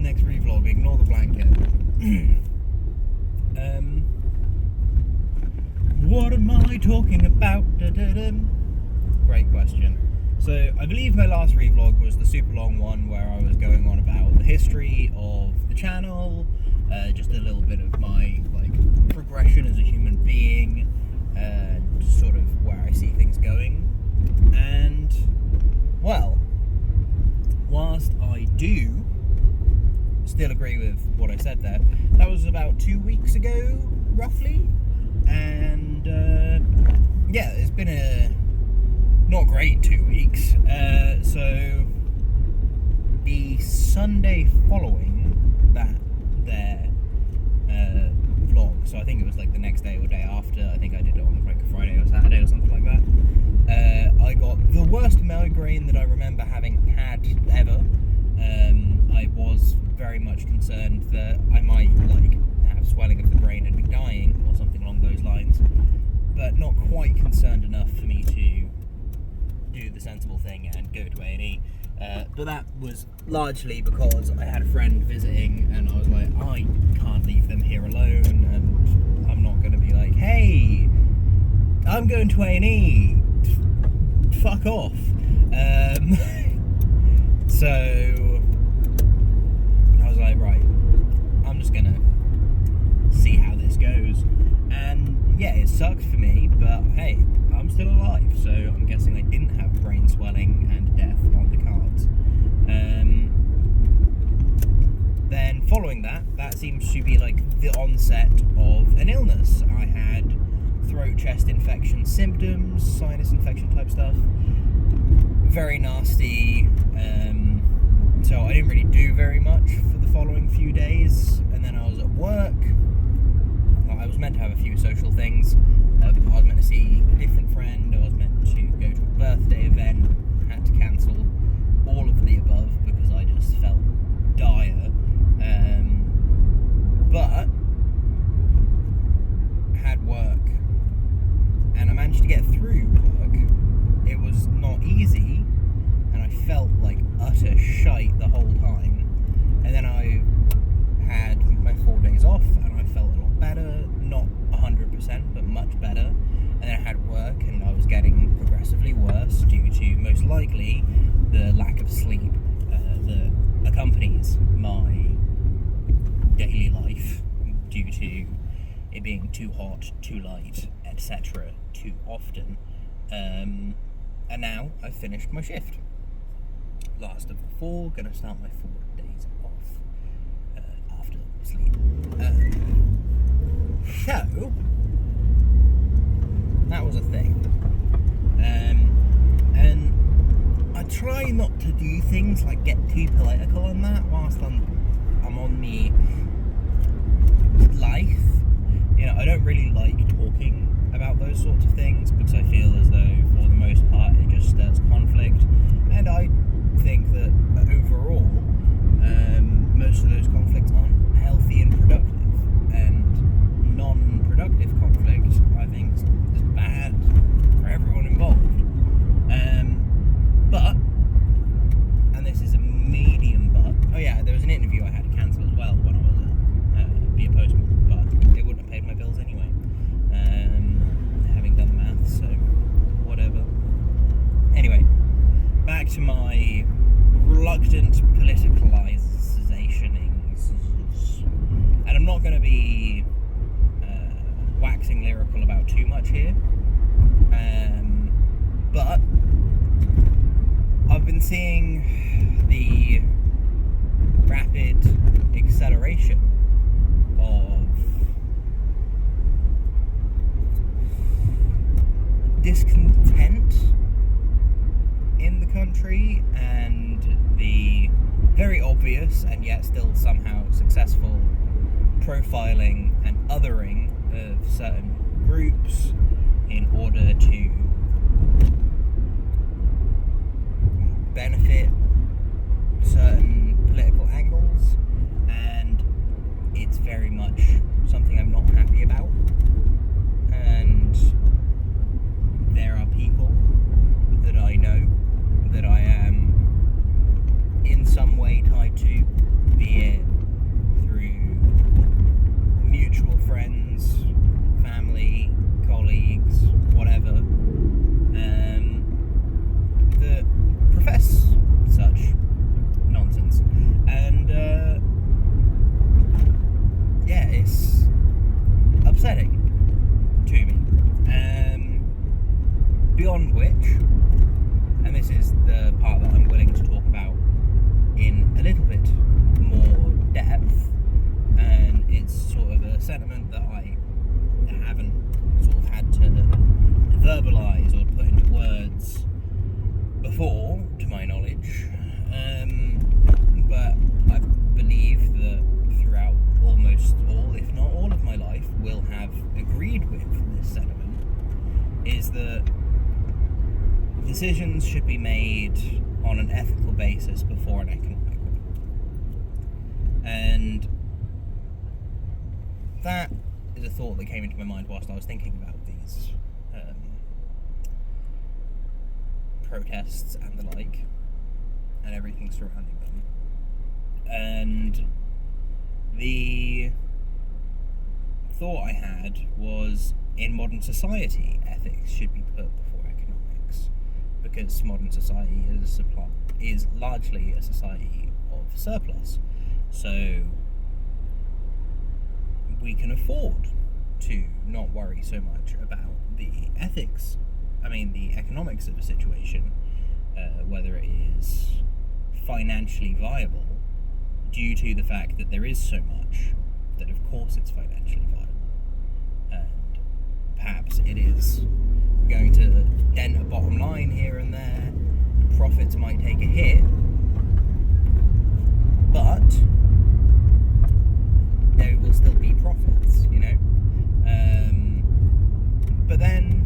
next ReeVlog? Ignore the blanket. What am I talking about? Great question. So I believe my last ReeVlog was the super long one where I was going on about the history of the channel, just a little bit of my progression as a human being, and sort of where I see things going. And well, whilst I do still agree with what I said there, that was about 2 weeks ago, roughly. And yeah, it's been a not great 2 weeks. So the Sunday following that there vlog, so I think it was like the next day or day after, I think I did it on like a Friday or Saturday or something like that, I got the worst migraine that I remember having had ever. I was very much concerned that I might have swelling of the brain and be dying or something along those lines, but not quite concerned enough for me to do the sensible thing and go to A&E. But that was largely because I had a friend visiting and I was like, I can't leave them here alone, and I'm not going to be like, hey, I'm going to A&E, fuck off. So I was like, right, I'm just going to see how this goes. And yeah, it sucked for me, but hey, I'm still alive, so I'm guessing I didn't have brain swelling and death on the cards. Then following that seems to be like the onset of an illness. I had throat, chest infection symptoms, sinus infection type stuff. Very nasty. So I didn't really do very much for the following few days, and then I was at work. I was meant to have a few social things. I was meant to see a different friend. I was meant to go to a birthday event. Had to cancel all of the above because I just felt dire. But had work, and I managed to get through work. It was not easy, and I felt like utter shite the whole time. And then I had my 4 days off, and I felt a lot better, not 100%, but much better. And then I had work, and I was getting progressively worse due to, most likely, the lack of sleep that accompanies my daily life due to it being too hot, too light, etc. too often. And now I've finished my shift. Last of the 4, gonna start my 4 days off after sleep. So that was a thing. And I try not to do things like get too political on that whilst I'm on the life. You know, I don't really like talking about those sorts of things because I feel as though for the most part it just stirs conflict, and I think that overall most of those conflicts aren't healthy and productive, and non-productive conflict I think is bad for everyone involved. But, and this is a medium but, oh yeah, there was an interview I had to cancel as well when I was be a postman, but it wouldn't have paid my bills anyway, having done the maths, so whatever. Anyway, back to my reluctant politicalizationings, and I'm not going to be waxing lyrical about too much here, but I've been seeing the rapid acceleration of discontent in the country, and the very obvious and yet still somehow successful profiling and othering of certain groups in order to benefit certain political angles, and it's very much something I'm not happy about. And there are people that I know that I am in some way tied to, be it decisions should be made on an ethical basis before an economic one. And that is a thought that came into my mind whilst I was thinking about these protests and the like, and everything surrounding them. And the thought I had was, in modern society, ethics should be put before economics, because modern society is largely a society of surplus. So we can afford to not worry so much about the economics of a situation, whether it is financially viable, due to the fact that there is so much that of course it's financially viable. And perhaps it is going to dent a bottom line here and there, and profits might take a hit, but there will still be profits, you know? But then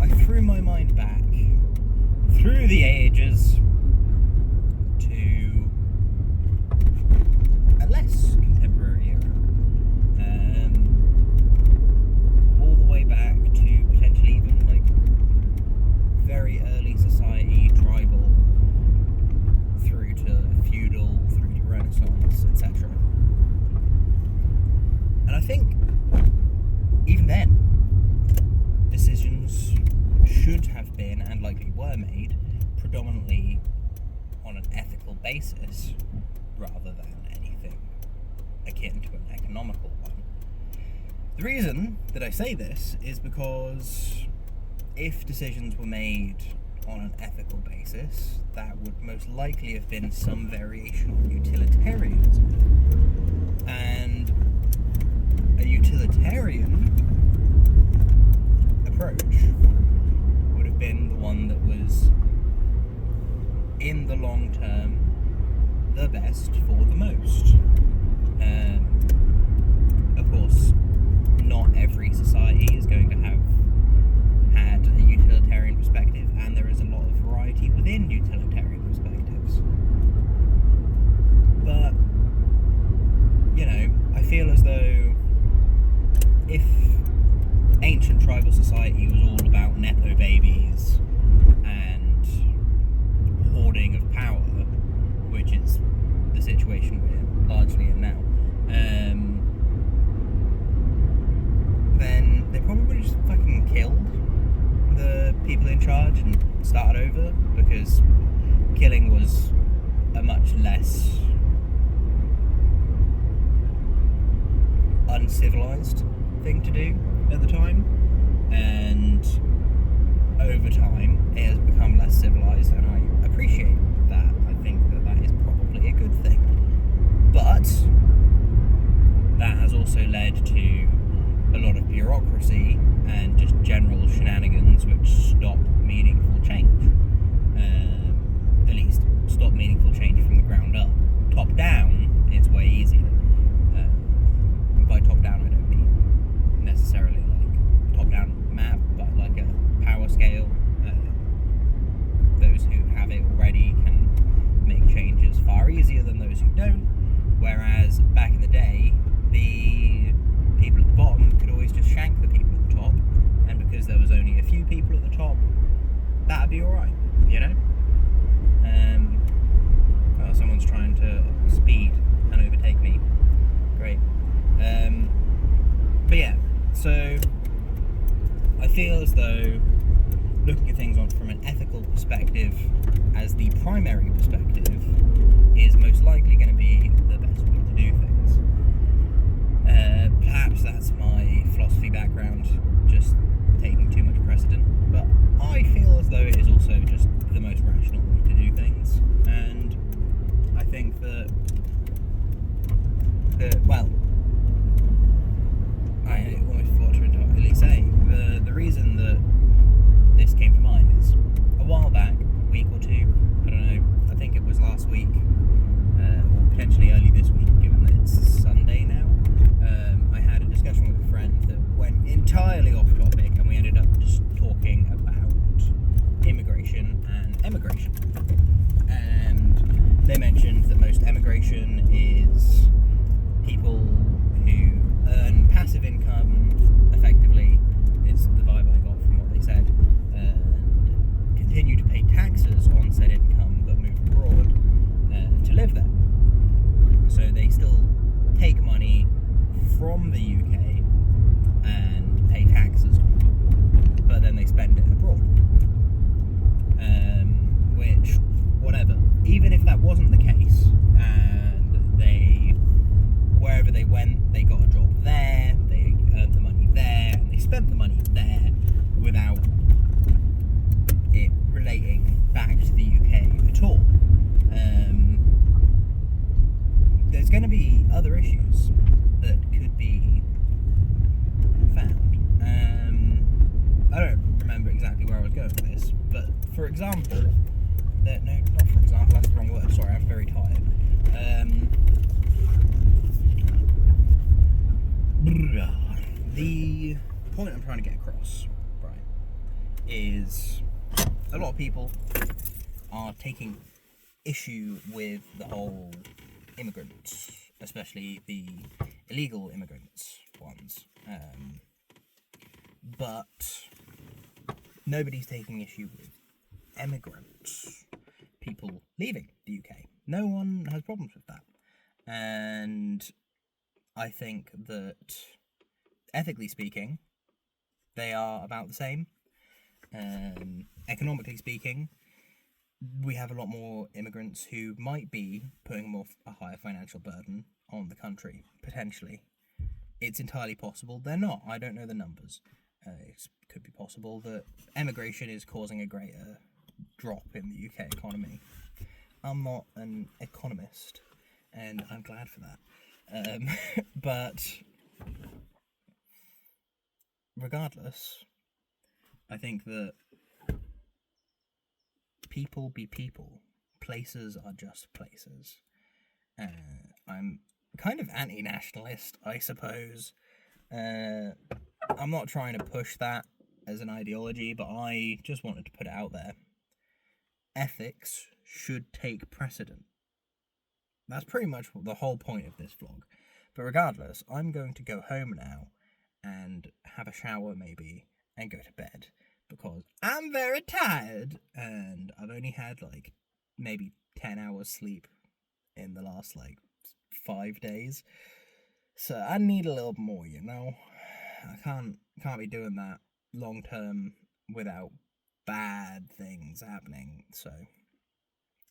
I threw my mind back through the ages to a less contemporary era, all the way back to potentially even like very early society, tribal, through to feudal, through to Renaissance, etc. And I think even then, decisions should have been, and likely were made, predominantly on an ethical basis rather than anything akin to an economical one. The reason that I say this is because if decisions were made on an ethical basis, that would most likely have been some variation on utilitarianism. And a utilitarian approach would have been the one that was, in the long term, the best for the most. Of course, not every society is going to have had a utilitarian perspective, and there is a lot of variety within utilitarian perspectives. But, you know, I feel as though if ancient tribal society was all about nepo babies and hoarding of power, which is the situation we're largely in now, then they probably would have just fucking killed the people in charge and started over, because killing was a much less uncivilized thing to do at the time, and over time it has become less civilized, and I appreciate that. I think that is probably a good thing, but that has also led to a lot of bureaucracy and just general shenanigans which stop meaningful change, at least stop meaningful change from the ground up. Top down, it's way easier. By top down, I don't mean necessarily like top down map, but like a power scale. Those who have it already can make changes far easier than those who don't, whereas back in the day, the people at the bottom could always just shank the people at the top, and because there was only a few people at the top, that'd be alright, you know? Someone's trying to speed and overtake me. Great. But yeah, so I feel as though looking at things from an ethical perspective as the primary perspective is most likely going to be the best way to do things. Perhaps that's my philosophy background just taking too much precedent, but I feel as though it is also just the most rational way to do things, and I think that well, I almost forgot to entirely say, the reason that this came to mind is a while back, a week or two, I don't know, I think it was last week, or potentially early this week, given that it's Sunday now, I had a discussion with a friend that went entirely off topic, and we ended up just talking about immigration is people who earn passive income effectively, is the vibe I got from what they said, and continue to pay taxes on said income but move abroad to live there. So they still take money from the UK and pay taxes on it, but then they spend it abroad. Which, whatever, even if that wasn't the case, and they, wherever they went, they got a job there, they earned the money there, and they spent the money there without it relating back to the UK at all. There's going to be other issues that could be found. I don't remember exactly where I was going with this, but for example, no, not for example, that's the wrong word, sorry, I'm very tired. The point I'm trying to get across, right, is a lot of people are taking issue with the whole immigrants, especially the illegal immigrants ones, but nobody's taking issue with emigrants, people leaving the UK. No one has problems with that, and I think that ethically speaking they are about the same. Economically speaking, we have a lot more immigrants who might be putting a higher financial burden on the country, potentially. It's entirely possible they're not. I don't know the numbers. It could be possible that emigration is causing a greater drop in the UK economy. I'm not an economist, and I'm glad for that. But regardless, I think that people be people. Places are just places. I'm kind of anti-nationalist, I suppose. I'm not trying to push that as an ideology, but I just wanted to put it out there. Ethics should take precedent. That's pretty much the whole point of this vlog. But regardless, I'm going to go home now and have a shower maybe and go to bed, because I'm very tired and I've only had like maybe 10 hours sleep in the last like 5 days. So I need a little more, you know. I can't be doing that long term without bad things happening. So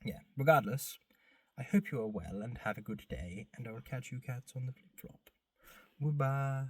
yeah, regardless, I hope you are well and have a good day, and I will catch you cats on the flip flop. Goodbye.